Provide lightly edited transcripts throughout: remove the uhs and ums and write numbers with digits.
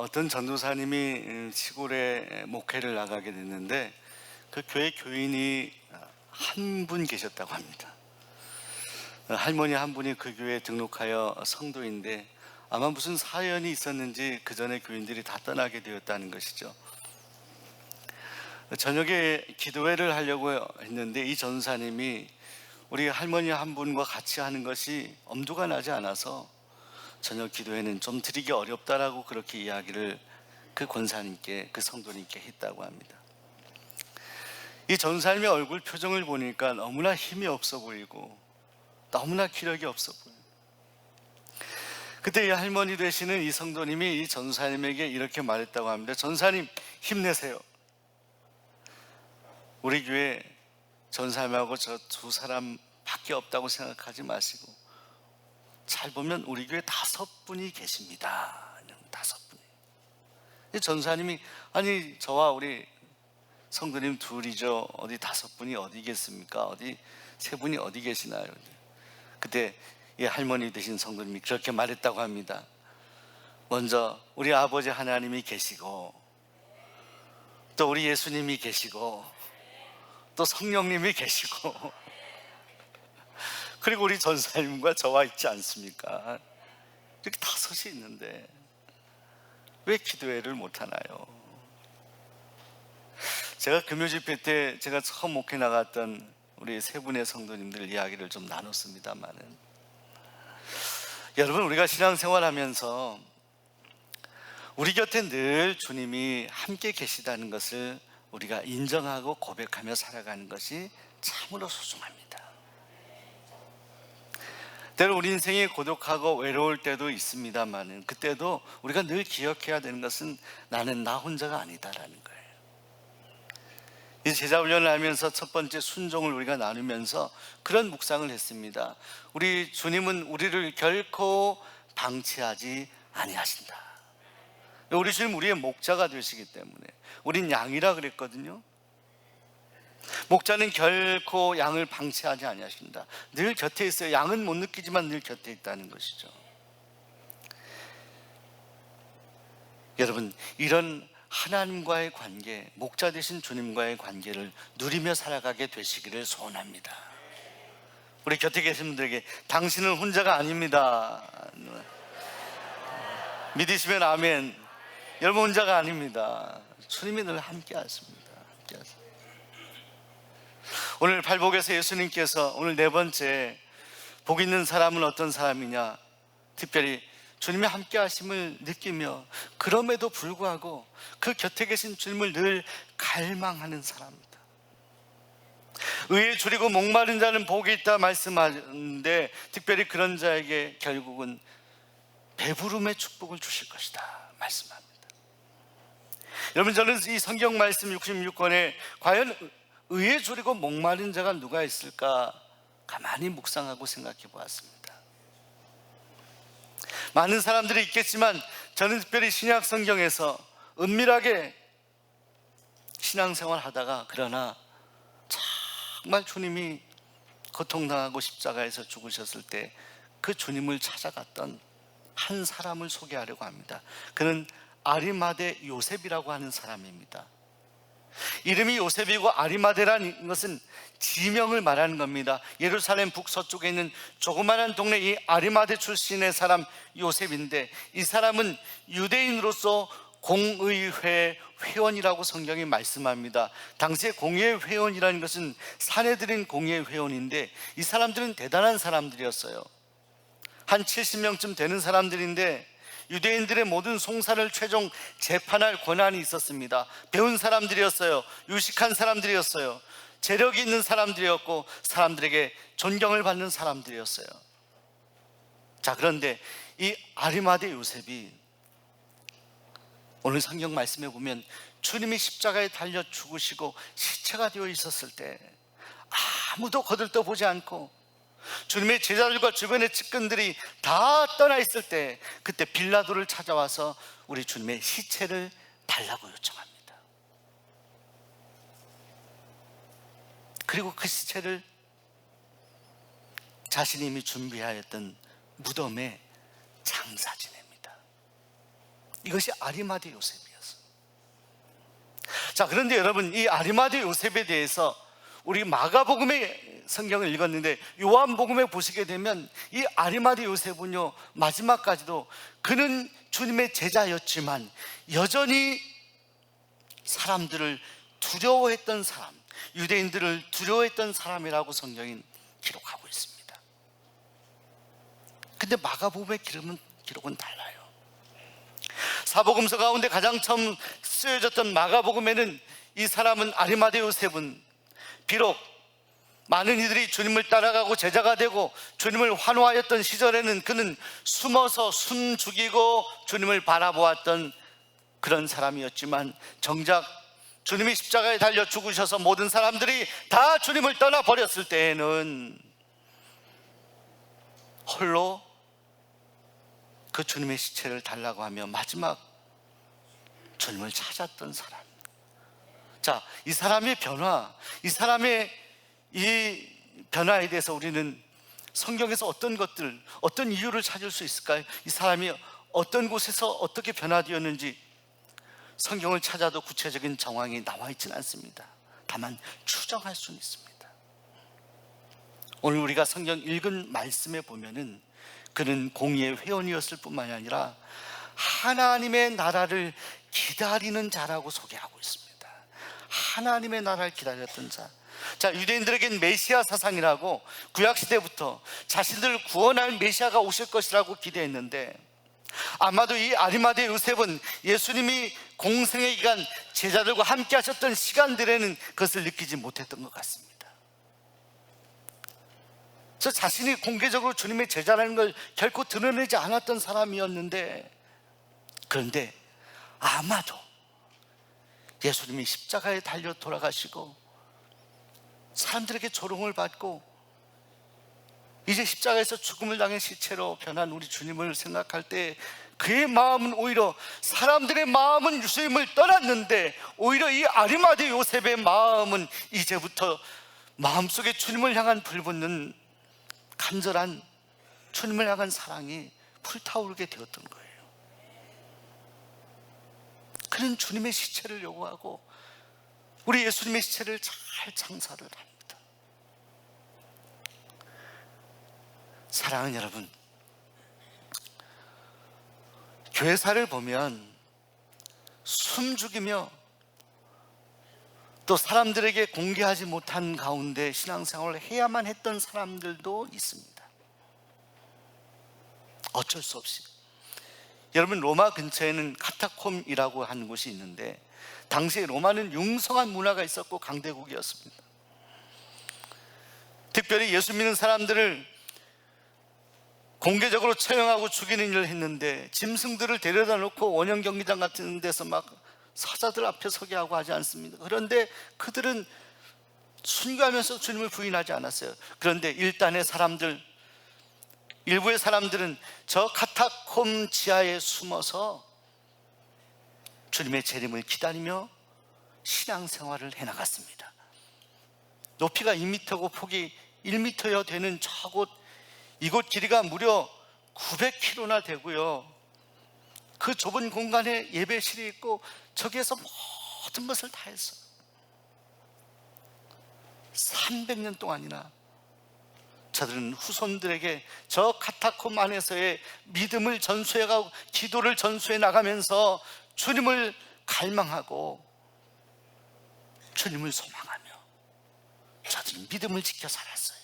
어떤 전도사님이 시골에 목회를 나가게 됐는데 그 교회 교인이 한 분 계셨다고 합니다. 할머니 한 분이 그 교회에 등록하여 성도인데 아마 무슨 사연이 있었는지 그 전에 교인들이 다 떠나게 되었다는 것이죠. 저녁에 기도회를 하려고 했는데 이 전사님이 우리 할머니 한 분과 같이 하는 것이 엄두가 나지 않아서 저녁 기도회는 좀 드리기 어렵다라고 그렇게 이야기를 그 권사님께, 그 성도님께 했다고 합니다. 이 전사님의 얼굴 표정을 보니까 너무나 힘이 없어 보이고 너무나 기력이 없어 보여요. 그때 이 할머니 되시는 이 성도님이 이 전사님에게 이렇게 말했다고 합니다. 전사님, 힘내세요. 우리 교회 전사님하고 저 두 사람밖에 없다고 생각하지 마시고 잘 보면 우리 교회 5분이 계십니다. 5분이. 전사님이 아니 저와 우리 성도님 둘이죠. 어디 5분이 어디겠습니까? 어디 3분이 어디 계시나요? 그때 이 할머니 되신 성도님이 그렇게 말했다고 합니다. 먼저 우리 아버지 하나님이 계시고 또 우리 예수님이 계시고 또 성령님이 계시고 그리고 우리 전사님과 저와 있지 않습니까? 이렇게 5이 있는데 왜 기도회를 못하나요? 제가 금요집회 때 제가 처음 목회 나갔던 우리 3분의 성도님들 이야기를 좀 나눴습니다만은, 여러분, 우리가 신앙생활하면서 우리 곁에 늘 주님이 함께 계시다는 것을 우리가 인정하고 고백하며 살아가는 것이 참으로 소중합니다. 때로 우리 인생이 고독하고 외로울 때도 있습니다만 그때도 우리가 늘 기억해야 되는 것은 나는 나 혼자가 아니다라는 거예요. 이 제자훈련을 하면서 첫 번째 순종을 우리가 나누면서 그런 묵상을 했습니다. 우리 주님은 우리를 결코 방치하지 아니하신다. 우리 주님 우리의 목자가 되시기 때문에 우린 양이라 그랬거든요. 목자는 결코 양을 방치하지 아니하신다. 늘 곁에 있어요. 양은 못 느끼지만 늘 곁에 있다는 것이죠. 여러분, 이런 하나님과의 관계, 목자 되신 주님과의 관계를 누리며 살아가게 되시기를 소원합니다. 우리 곁에 계신 분들에게 당신은 혼자가 아닙니다. 믿으시면 아멘. 여러분 혼자가 아닙니다. 주님이 늘 함께 하십니다. 오늘 팔복에서 예수님께서 오늘 4번째 복 있는 사람은 어떤 사람이냐, 특별히 주님의 함께 하심을 느끼며 그럼에도 불구하고 그 곁에 계신 주님을 늘 갈망하는 사람입니다. 의에 줄이고 목마른 자는 복이 있다 말씀하는데 특별히 그런 자에게 결국은 배부름의 축복을 주실 것이다 말씀합니다. 여러분, 저는 이 성경 말씀 66권에 과연 의에 줄이고 목마른 자가 누가 있을까 가만히 묵상하고 생각해 보았습니다. 많은 사람들이 있겠지만 저는 특별히 신약 성경에서 은밀하게 신앙생활 하다가 그러나 정말 주님이 고통당하고 십자가에서 죽으셨을 때 그 주님을 찾아갔던 한 사람을 소개하려고 합니다. 그는 아리마대 요셉이라고 하는 사람입니다. 이름이 요셉이고 아리마대라는 것은 지명을 말하는 겁니다. 예루살렘 북서쪽에 있는 조그마한 동네 이 아리마대 출신의 사람 요셉인데, 이 사람은 유대인으로서 공의회 회원이라고 성경이 말씀합니다. 당시에 공의회 회원이라는 것은 사내들인 공의회 회원인데 이 사람들은 대단한 사람들이었어요. 한 70명쯤 되는 사람들인데 유대인들의 모든 송사를 최종 재판할 권한이 있었습니다. 배운 사람들이었어요. 유식한 사람들이었어요. 재력이 있는 사람들이었고 사람들에게 존경을 받는 사람들이었어요. 자, 그런데 이 아리마대 요셉이 오늘 성경 말씀에 보면 주님이 십자가에 달려 죽으시고 시체가 되어 있었을 때 아무도 거들떠보지 않고 주님의 제자들과 주변의 측근들이 다 떠나 있을 때 그때 빌라도를 찾아와서 우리 주님의 시체를 달라고 요청합니다. 그리고 그 시체를 자신이 이미 준비하였던 무덤에 장사 지냅니다. 이것이 아리마대 요셉이었어요. 자, 그런데 여러분, 이 아리마대 요셉에 대해서 우리 마가복음의 성경을 읽었는데 요한복음에 보시게 되면 이 아리마대 요셉은요, 마지막까지도 그는 주님의 제자였지만 여전히 사람들을 두려워했던 사람, 유대인들을 두려워했던 사람이라고 성경이 기록하고 있습니다. 근데 마가복음의 기록은 달라요. 사복음서 가운데 가장 처음 쓰여졌던 마가복음에는 이 사람은 아리마대 요셉은 비록 많은 이들이 주님을 따라가고 제자가 되고 주님을 환호하였던 시절에는 그는 숨어서 숨 죽이고 주님을 바라보았던 그런 사람이었지만 정작 주님이 십자가에 달려 죽으셔서 모든 사람들이 다 주님을 떠나버렸을 때에는 홀로 그 주님의 시체를 달라고 하며 마지막 주님을 찾았던 사람. 자, 이 사람의 변화, 이 사람의 이 변화에 대해서 우리는 성경에서 어떤 것들, 어떤 이유를 찾을 수 있을까요? 이 사람이 어떤 곳에서 어떻게 변화되었는지 성경을 찾아도 구체적인 정황이 나와 있지는 않습니다. 다만 추정할 수는 있습니다. 오늘 우리가 성경 읽은 말씀에 보면은 그는 공의의 회원이었을 뿐만이 아니라 하나님의 나라를 기다리는 자라고 소개하고 있습니다. 하나님의 나라를 기다렸던 자. 자, 유대인들에겐 메시아 사상이라고 구약시대부터 자신들을 구원할 메시아가 오실 것이라고 기대했는데 아마도 이 아리마대 요셉은 예수님이 공생의 기간 제자들과 함께 하셨던 시간들에는 그것을 느끼지 못했던 것 같습니다. 저 자신이 공개적으로 주님의 제자라는 걸 결코 드러내지 않았던 사람이었는데, 그런데 아마도 예수님이 십자가에 달려 돌아가시고 사람들에게 조롱을 받고 이제 십자가에서 죽음을 당한 시체로 변한 우리 주님을 생각할 때 그의 마음은 오히려 사람들의 마음은 예수님을 떠났는데 오히려 이 아리마대 요셉의 마음은 이제부터 마음속에 주님을 향한 불붙는 간절한 주님을 향한 사랑이 불타오르게 되었던 거예요. 그는 주님의 시체를 요구하고 우리 예수님의 시체를 잘 장사를 합니다. 사랑하는 여러분, 교회사를 보면 숨죽이며 또 사람들에게 공개하지 못한 가운데 신앙생활을 해야만 했던 사람들도 있습니다. 어쩔 수 없이. 여러분, 로마 근처에는 카타콤이라고 하는 곳이 있는데 당시에 로마는 융성한 문화가 있었고 강대국이었습니다. 특별히 예수 믿는 사람들을 공개적으로 처형하고 죽이는 일을 했는데 짐승들을 데려다 놓고 원형 경기장 같은 데서 막 사자들 앞에 서게 하고 하지 않습니다. 그런데 그들은 순교하면서 주님을 부인하지 않았어요. 그런데 일단의 사람들, 일부의 사람들은 저 카타콤 지하에 숨어서 주님의 재림을 기다리며 신앙생활을 해나갔습니다. 높이가 2m고 폭이 1m여 되는 저곳, 이곳 길이가 무려 900km나 되고요, 그 좁은 공간에 예배실이 있고 저기에서 모든 것을 다 했어요. 300년 동안이나 저들은 후손들에게 저 카타콤 안에서의 믿음을 전수해가고 기도를 전수해 나가면서 주님을 갈망하고 주님을 소망하며 저들은 믿음을 지켜 살았어요.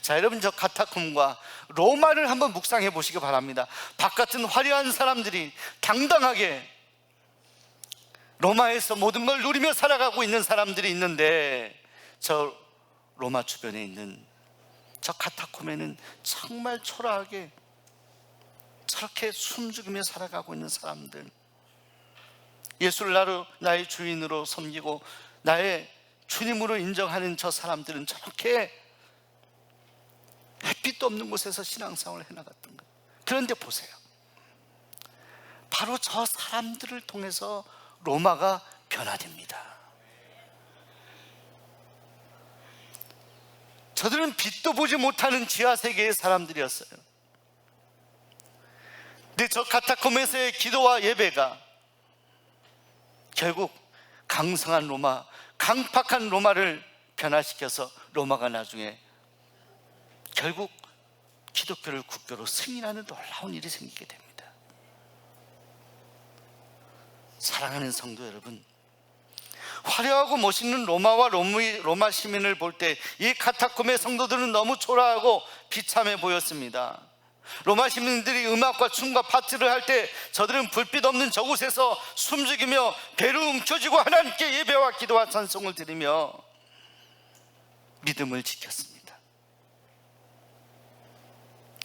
자, 여러분, 저 카타콤과 로마를 한번 묵상해 보시기 바랍니다. 바깥은 화려한 사람들이 당당하게 로마에서 모든 걸 누리며 살아가고 있는 사람들이 있는데 저 로마 주변에 있는 저 카타콤에는 정말 초라하게 저렇게 숨죽이며 살아가고 있는 사람들, 예수를 나의 주인으로 섬기고 나의 주님으로 인정하는 저 사람들은 저렇게 햇빛도 없는 곳에서 신앙생활을 해나갔던 거예요. 그런데 보세요, 바로 저 사람들을 통해서 로마가 변화됩니다. 저들은 빛도 보지 못하는 지하세계의 사람들이었어요. 근데 저 카타콤에서의 기도와 예배가 결국 강성한 로마, 강팍한 로마를 변화시켜서 로마가 나중에 결국 기독교를 국교로 승인하는 놀라운 일이 생기게 됩니다. 사랑하는 성도 여러분, 화려하고 멋있는 로마 시민을 볼 때 이 카타콤의 성도들은 너무 초라하고 비참해 보였습니다. 로마 시민들이 음악과 춤과 파티를 할 때 저들은 불빛 없는 저곳에서 숨죽이며 배로 움켜쥐고 하나님께 예배와 기도와 찬송을 드리며 믿음을 지켰습니다.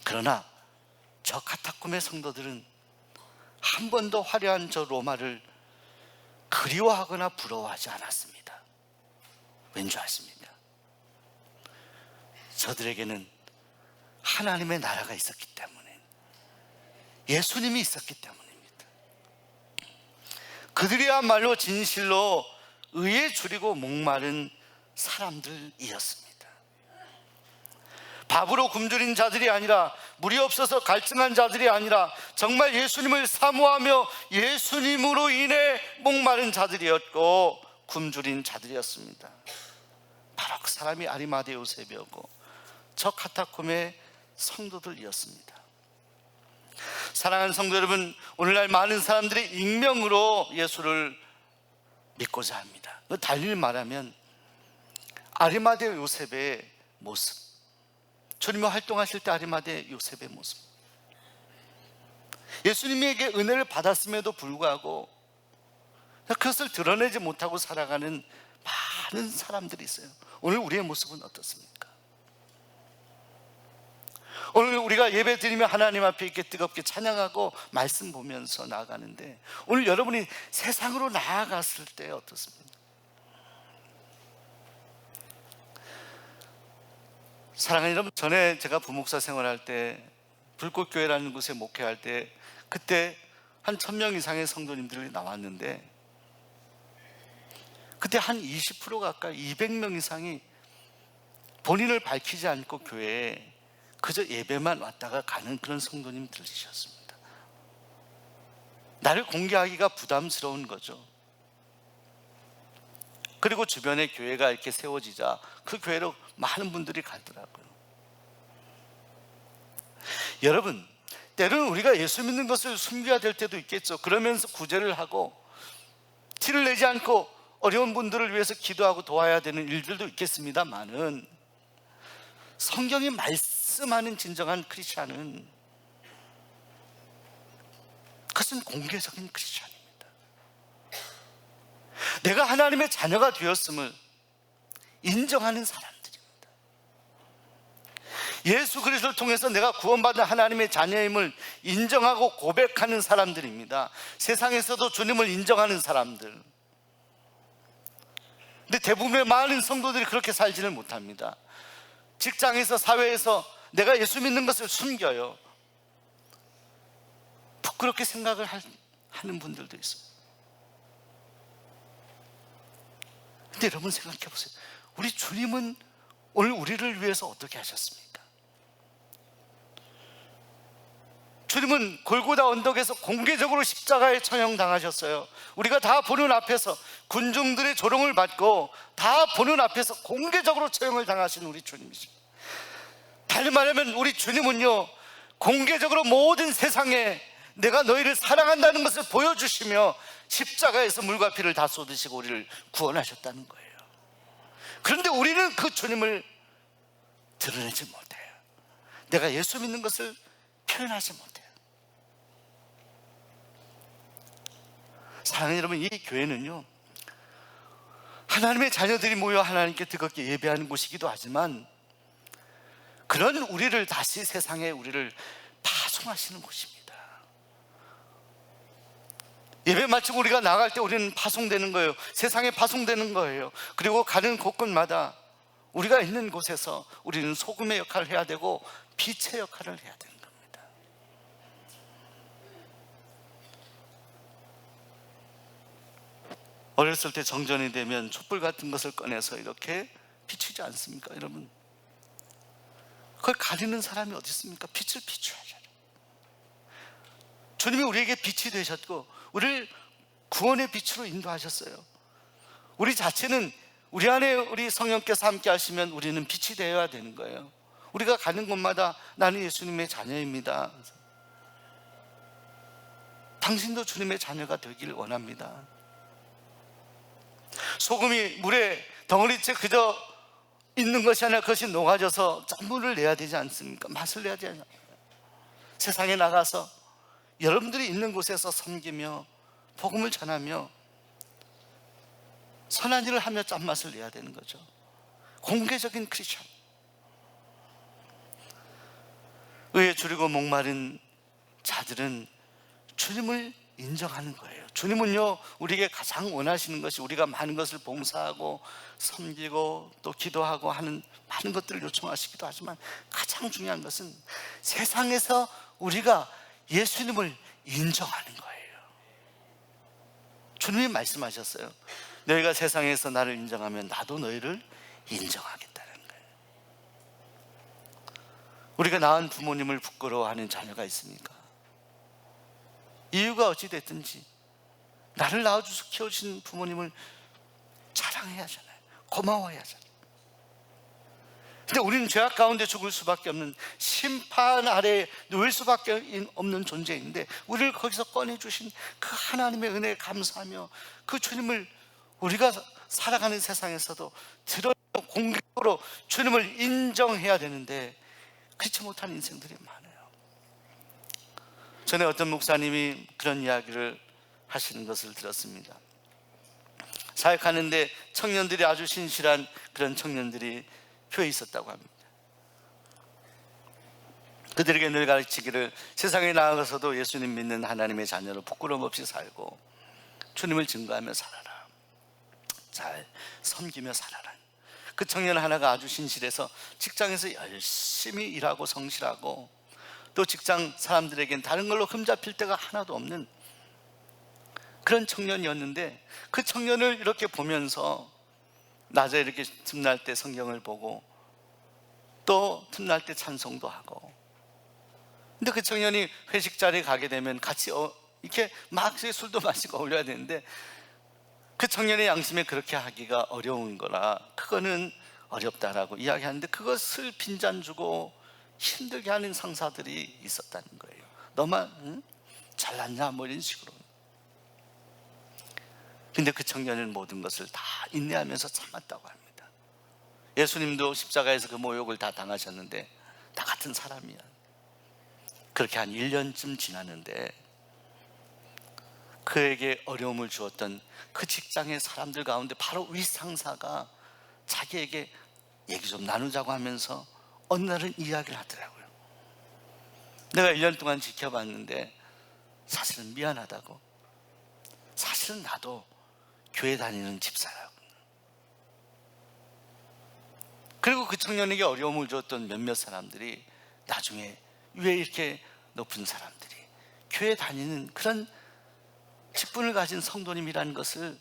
그러나 저 카타콤의 성도들은 한 번도 화려한 저 로마를 그리워하거나 부러워하지 않았습니다. 왠지 아십니까? 저들에게는 하나님의 나라가 있었기 때문에, 예수님이 있었기 때문입니다. 그들이야말로 진실로 의에 줄이고 목마른 사람들이었습니다. 밥으로 굶주린 자들이 아니라, 물이 없어서 갈증한 자들이 아니라 정말 예수님을 사모하며 예수님으로 인해 목마른 자들이었고 굶주린 자들이었습니다. 바로 그 사람이 아리마대 요셉이었고 저 카타콤의 성도들이었습니다. 사랑하는 성도 여러분, 오늘날 많은 사람들이 익명으로 예수를 믿고자 합니다. 달리 말하면 아리마대 요셉의 모습, 주님이 활동하실 때 아리마대 요셉의 모습, 예수님에게 은혜를 받았음에도 불구하고 그것을 드러내지 못하고 살아가는 많은 사람들이 있어요. 오늘 우리의 모습은 어떻습니까? 오늘 우리가 예배 드리며 하나님 앞에 이렇게 뜨겁게 찬양하고 말씀 보면서 나아가는데, 오늘 여러분이 세상으로 나아갔을 때 어떻습니까? 사랑하는 여러분, 전에 제가 부목사 생활할 때 불꽃교회라는 곳에 목회할 때 그때 한 1000명 이상의 성도님들이 나왔는데, 그때 한 20% 가까이 200명 이상이 본인을 밝히지 않고 교회에 그저 예배만 왔다가 가는 그런 성도님들이셨습니다. 나를 공개하기가 부담스러운 거죠. 그리고 주변에 교회가 이렇게 세워지자 그 교회로 많은 분들이 가더라고요. 여러분, 때로는 우리가 예수 믿는 것을 숨겨야 될 때도 있겠죠. 그러면서 구제를 하고 티를 내지 않고 어려운 분들을 위해서 기도하고 도와야 되는 일들도 있겠습니다만은, 성경이 말씀하는 진정한 크리스찬은 그것은 공개적인 크리스찬입니다. 내가 하나님의 자녀가 되었음을 인정하는 사람들입니다. 예수 그리스도를 통해서 내가 구원받은 하나님의 자녀임을 인정하고 고백하는 사람들입니다. 세상에서도 주님을 인정하는 사람들. 근데 대부분의 많은 성도들이 그렇게 살지를 못합니다. 직장에서, 사회에서 내가 예수 믿는 것을 숨겨요. 부끄럽게 생각을 하는 분들도 있어요. 근데 여러분 생각해 보세요. 우리 주님은 오늘 우리를 위해서 어떻게 하셨습니까? 주님은 골고다 언덕에서 공개적으로 십자가에 처형당하셨어요. 우리가 다 보는 앞에서, 군중들의 조롱을 받고 다 보는 앞에서 공개적으로 처형을 당하신 우리 주님이십니다. 달리 말하면 우리 주님은요, 공개적으로 모든 세상에 내가 너희를 사랑한다는 것을 보여주시며 십자가에서 물과 피를 다 쏟으시고 우리를 구원하셨다는 거예요. 그런데 우리는 그 주님을 드러내지 못해요. 내가 예수 믿는 것을 표현하지 못해요. 사랑하는 여러분, 이 교회는요, 하나님의 자녀들이 모여 하나님께 뜨겁게 예배하는 곳이기도 하지만, 그런 우리를 다시 세상에 우리를 파송하시는 곳입니다. 예배 마치고 우리가 나갈 때 우리는 파송되는 거예요. 세상에 파송되는 거예요. 그리고 가는 곳곳마다 우리가 있는 곳에서 우리는 소금의 역할을 해야 되고 빛의 역할을 해야 되는 겁니다. 어렸을 때 정전이 되면 촛불 같은 것을 꺼내서 이렇게 비추지 않습니까, 여러분? 그걸 가리는 사람이 어디 있습니까? 빛을 비춰야죠. 주님이 우리에게 빛이 되셨고 우리를 구원의 빛으로 인도하셨어요. 우리 자체는 우리 안에 우리 성령께서 함께 하시면 우리는 빛이 되어야 되는 거예요. 우리가 가는 곳마다 나는 예수님의 자녀입니다. 당신도 주님의 자녀가 되길 원합니다. 소금이 물에 덩어리째 그저 있는 것이 아니라 그것이 녹아져서 짠물을 내야 되지 않습니까? 맛을 내야 되지 않습니까? 세상에 나가서 여러분들이 있는 곳에서 섬기며 복음을 전하며 선한 일을 하며 짠맛을 내야 되는 거죠. 공개적인 크리스천. 의에 줄이고 목마른 자들은 주님을 인정하는 거예요. 주님은요, 우리에게 가장 원하시는 것이 우리가 많은 것을 봉사하고 섬기고 또 기도하고 하는 많은 것들을 요청하시기도 하지만 가장 중요한 것은 세상에서 우리가 예수님을 인정하는 거예요. 주님이 말씀하셨어요. 너희가 세상에서 나를 인정하면 나도 너희를 인정하겠다는 거예요. 우리가 낳은 부모님을 부끄러워하는 자녀가 있습니까? 이유가 어찌 됐든지 나를 낳아주셔서 키워주신 부모님을 자랑해야 하잖아요. 고마워해야 하잖아요. 근데 우리는 죄악 가운데 죽을 수밖에 없는 심판 아래에 놓일 수밖에 없는 존재인데 우리를 거기서 꺼내주신 그 하나님의 은혜에 감사하며 그 주님을 우리가 살아가는 세상에서도 드러내고 공개적으로 주님을 인정해야 되는데 그렇지 못한 인생들이 많아요. 전에 어떤 목사님이 그런 이야기를 하시는 것을 들었습니다. 사역하는데 청년들이 아주 신실한 그런 청년들이 교회에 있었다고 합니다. 그들에게 늘 가르치기를 세상에 나아가서도 예수님 믿는 하나님의 자녀로 부끄러움 없이 살고 주님을 증거하며 살아라, 잘 섬기며 살아라. 그 청년 하나가 아주 신실해서 직장에서 열심히 일하고 성실하고 또 직장 사람들에겐 다른 걸로 흠잡힐 데가 하나도 없는 그런 청년이었는데 그 청년을 이렇게 보면서 낮에 이렇게 틈날 때 성경을 보고 또 틈날 때 찬송도 하고, 근데 그 청년이 회식 자리에 가게 되면 같이 이렇게 막 술도 마시고 어울려야 되는데 그 청년의 양심에 그렇게 하기가 어려운 거라 그거는 어렵다라고 이야기하는데 그것을 빈잔 주고 힘들게 하는 상사들이 있었다는 거예요. 너만 잘났냐 뭐 이런 식으로. 근데 그 청년은 모든 것을 다 인내하면서 참았다고 합니다. 예수님도 십자가에서 그 모욕을 다 당하셨는데 나 같은 사람이야. 그렇게 한 1년쯤 지났는데 그에게 어려움을 주었던 그 직장의 사람들 가운데 바로 윗상사가 자기에게 얘기 좀 나누자고 하면서 어느 날은 이야기를 하더라고요. 내가 1년 동안 지켜봤는데 사실은 미안하다고. 사실은 나도 교회 다니는 집사라고. 그리고 그 청년에게 어려움을 줬던 몇몇 사람들이 나중에 왜 이렇게 높은 사람들이 교회 다니는 그런 직분을 가진 성도님이라는 것을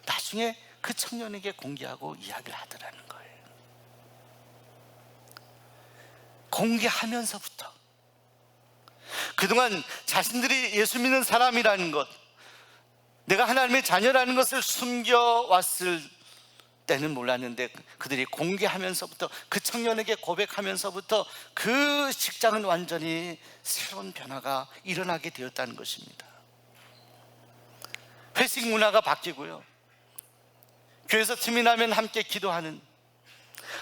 나중에 그 청년에게 공개하고 이야기를 하더라는 거예요. 공개하면서부터 그동안 자신들이 예수 믿는 사람이라는 것, 내가 하나님의 자녀라는 것을 숨겨왔을 때는 몰랐는데 그들이 공개하면서부터 그 청년에게 고백하면서부터 그 직장은 완전히 새로운 변화가 일어나게 되었다는 것입니다. 회식 문화가 바뀌고요, 교회에서 틈이 나면 함께 기도하는,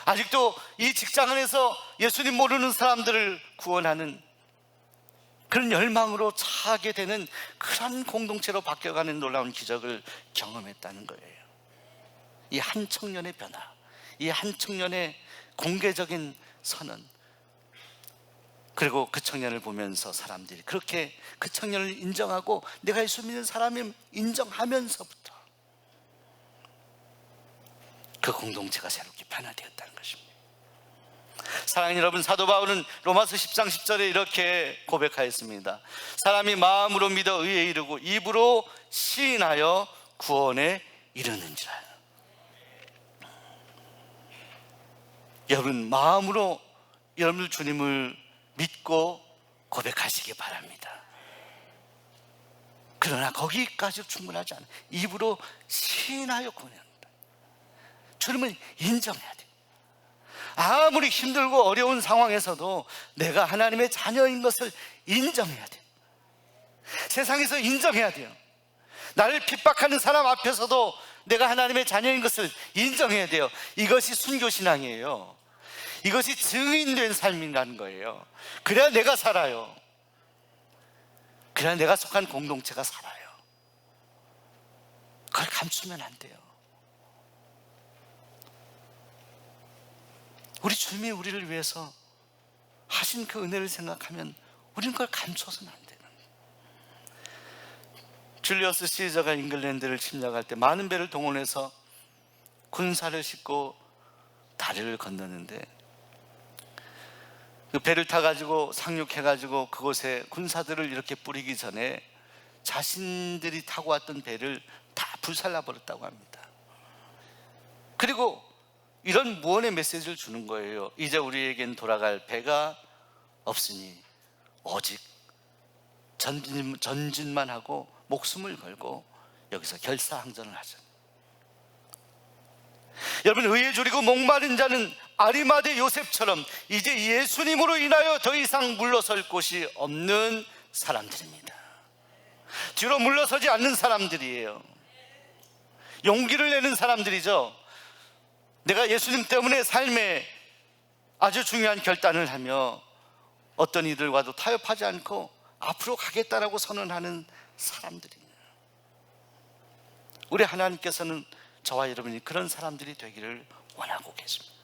아직도 이 직장 안에서 예수님 모르는 사람들을 구원하는 그런 열망으로 차게 되는 그런 공동체로 바뀌어가는 놀라운 기적을 경험했다는 거예요. 이 한 청년의 변화, 이 한 청년의 공개적인 선언, 그리고 그 청년을 보면서 사람들이 그렇게 그 청년을 인정하고 내가 예수 믿는 사람임 인정하면서부터 그 공동체가 새롭게 변화되었다는 것입니다. 사랑하는 여러분, 사도 바울은 로마서 10장 10절에 이렇게 고백하였습니다. 사람이 마음으로 믿어 의에 이르고 입으로 시인하여 구원에 이르는지라. 여러분, 마음으로 여러분 주님을 믿고 고백하시기 바랍니다. 그러나 거기까지 충분하지 않아요. 입으로 시인하여 구원합니다. 주님은 인정해야 돼요. 아무리 힘들고 어려운 상황에서도 내가 하나님의 자녀인 것을 인정해야 돼요. 세상에서 인정해야 돼요. 나를 핍박하는 사람 앞에서도 내가 하나님의 자녀인 것을 인정해야 돼요. 이것이 순교신앙이에요. 이것이 증인된 삶이라는 거예요. 그래야 내가 살아요. 그래야 내가 속한 공동체가 살아요. 그걸 감추면 안 돼요. 우리 주님이 우리를 위해서 하신 그 은혜를 생각하면 우리는 그걸 감춰서는 안 돼요. 줄리어스 시저가 잉글랜드를 침략할 때 많은 배를 동원해서 군사를 싣고 다리를 건너는데, 그 배를 타가지고 상륙해가지고 그곳에 군사들을 이렇게 뿌리기 전에 자신들이 타고 왔던 배를 다 불살라버렸다고 합니다. 그리고 이런 무언의 메시지를 주는 거예요. 이제 우리에겐 돌아갈 배가 없으니 오직 전진만 하고 목숨을 걸고 여기서 결사항전을 하자. 여러분, 의에 줄이고 목마른 자는 아리마대 요셉처럼 이제 예수님으로 인하여 더 이상 물러설 곳이 없는 사람들입니다. 뒤로 물러서지 않는 사람들이에요. 용기를 내는 사람들이죠. 내가 예수님 때문에 삶에 아주 중요한 결단을 하며 어떤 이들과도 타협하지 않고 앞으로 가겠다라고 선언하는 사람들이에요. 우리 하나님께서는 저와 여러분이 그런 사람들이 되기를 원하고 계십니다.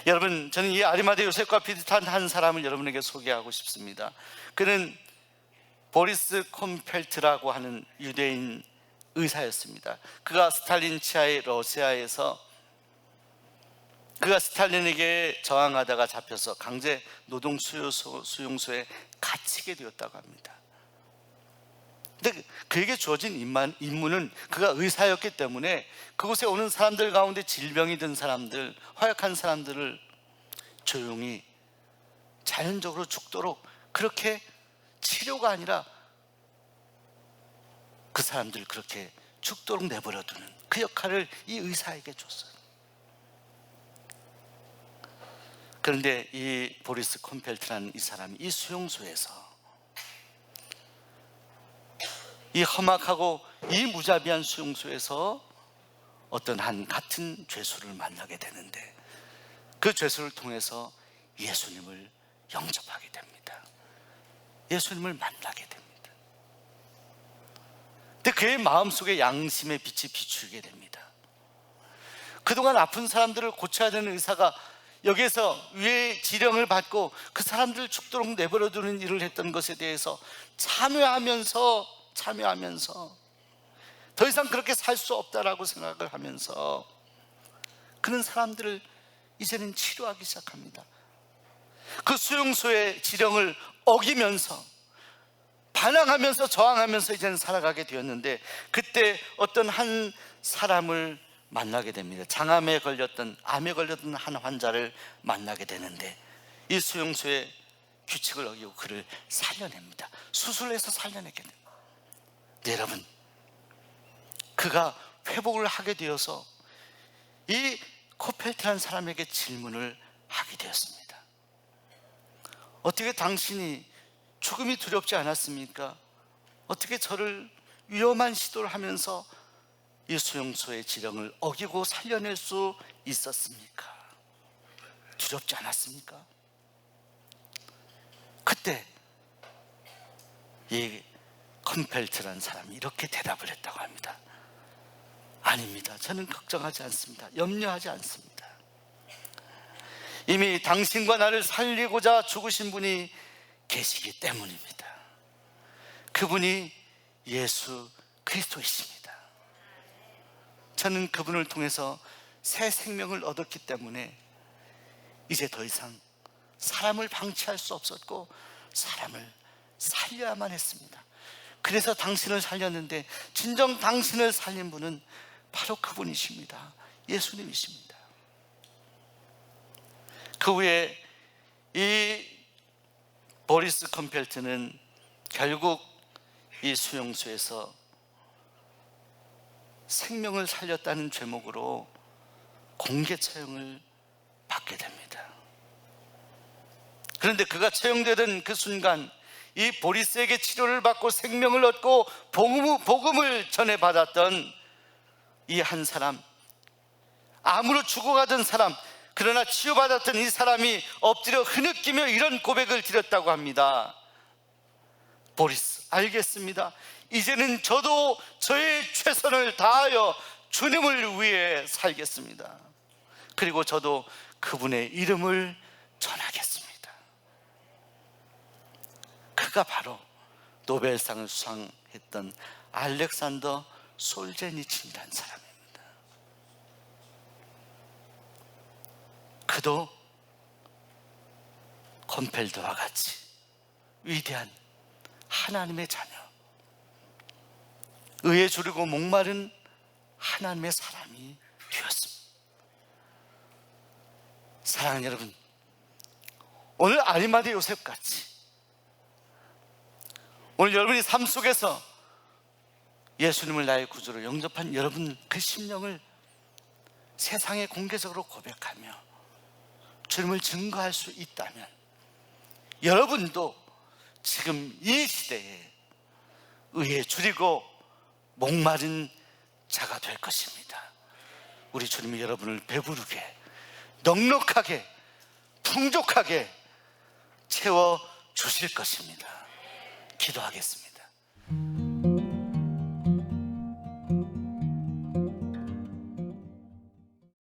여러분, 저는 이 아리마대 요셉과 비슷한 한 사람을 여러분에게 소개하고 싶습니다. 그는 보리스 콤펠트라고 하는 유대인 의사였습니다. 그가 스탈린 치하의 러시아에서 그가 스탈린에게 저항하다가 잡혀서 강제 노동 수용소에 갇히게 되었다고 합니다. 근데 그에게 주어진 임무는 그가 의사였기 때문에 그곳에 오는 사람들 가운데 질병이 든 사람들, 허약한 사람들을 조용히 자연적으로 죽도록, 그렇게 치료가 아니라 그 사람들 그렇게 죽도록 내버려두는 그 역할을 이 의사에게 줬어요. 그런데 이 보리스 콤펠트라는 이 사람이 이 수용소에서 이 험악하고 이 무자비한 수용소에서 어떤 한 같은 죄수를 만나게 되는데, 그 죄수를 통해서 예수님을 영접하게 됩니다. 예수님을 만나게 됩니다. 근데 그의 마음속에 양심의 빛이 비추게 됩니다. 그동안 아픈 사람들을 고쳐야 되는 의사가 여기에서 위의 지령을 받고 그 사람들을 죽도록 내버려두는 일을 했던 것에 대해서 참여하면서 더 이상 그렇게 살 수 없다라고 생각을 하면서 그는 사람들을 이제는 치료하기 시작합니다. 그 수용소의 지령을 어기면서 반항하면서 저항하면서 이제는 살아가게 되었는데, 그때 어떤 한 사람을 만나게 됩니다. 암에 걸렸던 한 환자를 만나게 되는데, 이 수용소의 규칙을 어기고 그를 살려냅니다. 수술해서 살려내게 됩니다. 네, 여러분, 그가 회복을 하게 되어서 이 코펠트라는 사람에게 질문을 하게 되었습니다. 어떻게 당신이 죽음이 두렵지 않았습니까? 어떻게 저를 위험한 시도를 하면서 이 수용소의 지령을 어기고 살려낼 수 있었습니까? 두렵지 않았습니까? 그때 이 컴펠트라는 사람이 이렇게 대답을 했다고 합니다. 아닙니다. 저는 걱정하지 않습니다. 염려하지 않습니다. 이미 당신과 나를 살리고자 죽으신 분이 계시기 때문입니다. 그분이 예수 그리스도이십니다. 저는 그분을 통해서 새 생명을 얻었기 때문에 이제 더 이상 사람을 방치할 수 없었고 사람을 살려야만 했습니다. 그래서 당신을 살렸는데 진정 당신을 살린 분은 바로 그분이십니다. 예수님이십니다. 그 후에 이 보리스 컴펠트는 결국 이 수용소에서 생명을 살렸다는 죄목으로 공개 처형을 받게 됩니다. 그런데 그가 처형되던 그 순간 이 보리스에게 치료를 받고 생명을 얻고 복음을 전해받았던 이 한 사람, 암으로 죽어가던 사람, 그러나 치유받았던 이 사람이 엎드려 흐느끼며 이런 고백을 드렸다고 합니다. 보리스, 알겠습니다. 이제는 저도 저의 최선을 다하여 주님을 위해 살겠습니다. 그리고 저도 그분의 이름을 전하겠습니다. 그가 바로 노벨상을 수상했던 알렉산더 솔제니친이라는 사람입니다. 그도 건펠드와 같이 위대한 하나님의 자녀, 의에 주리고 목마른 하나님의 사람이 되었습니다. 사랑하는 여러분, 오늘 아리마대 요셉같이 오늘 여러분이 삶 속에서 예수님을 나의 구주로 영접한 여러분 그 심령을 세상에 공개적으로 고백하며 주님을 증거할 수 있다면 여러분도 지금 이 시대에 의에 주리고 목마른 자가 될 것입니다. 우리 주님이 여러분을 배부르게 넉넉하게 풍족하게 채워 주실 것입니다. 기도하겠습니다.